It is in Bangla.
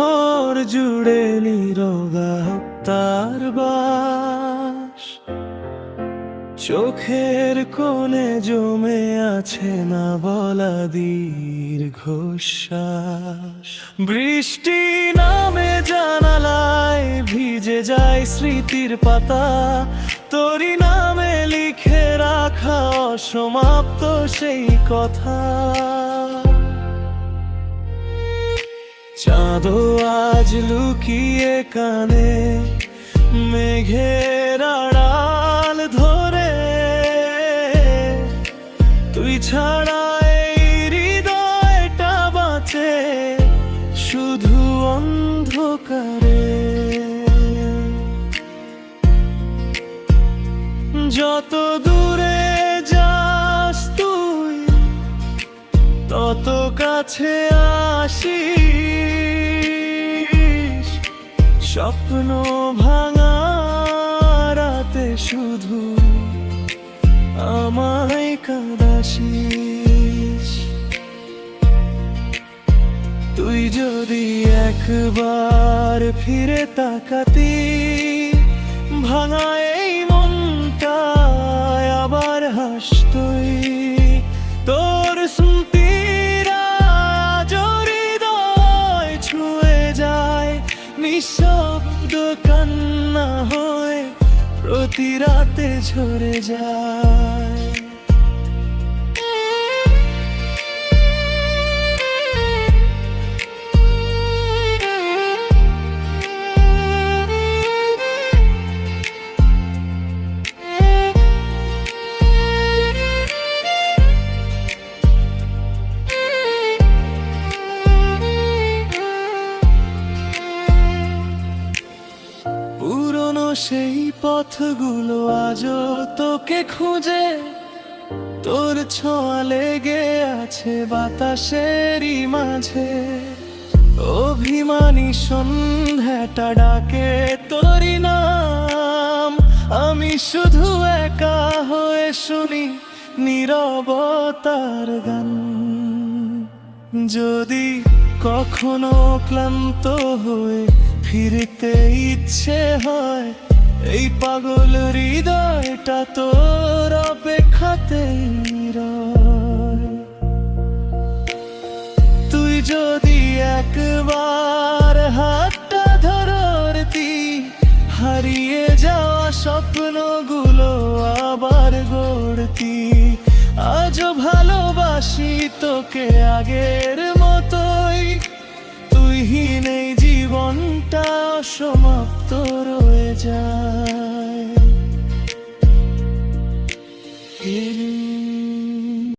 শহর জুড়ে নীরবা তার বাস, চোখের কোণে জমে আছে না বলা দীর্ঘশ্বাস। বৃষ্টি নামে জানালায় ভিজে যায় স্মৃতির পাতা, তোরই নামে লিখে রাখা অসমাপ্ত সেই কথা। চাঁদও আজ লুকিয়ে কানে মেঘের আড়াল ধরে, তুই ছাড়া এই হৃদয়টা বাঁচে শুধু অন্ধকারে। যত দূরে যাস তুই তত কাছে আসিস, স্বপ্ন ভাঙা রাতে শুধু আমায় কাঁদাসিস। তুই যদি একবার ফিরে তাকাতি, ভাঙা এই মনটা আবার হাসতই। তোর স্মৃতিরা হৃদয় ছুঁয়ে যায়, নিঃশব্দ কান্না হয়ে প্রতি রাতে ঝরে যায়। পুরনো সেই পথগুলো আজও তোকে খুঁজে, তোর ছোঁয়া লেগে আছে বাতাসেরই মাঝে। অভিমানী সন্ধ্যাটা ডাকে তোরই নাম, আমি শুধু একা হয়ে শুনি নীরবতার গান। যদি কখনো ক্লান্ত হয়ে ফিরতে ইচ্ছে হয়, এই পাগল হৃদয়টা তোর অপেক্ষাতেই রয়। তুই যদি একবার হাতটা ধরতি, হারিয়ে যাওয়া স্বপ্নগুলো আবার গড়তি। আজও ভালোবাসি তোকে আগের মতোই, তুইহীন এই জীবনটা সমাপ্ত রয়ে যায়।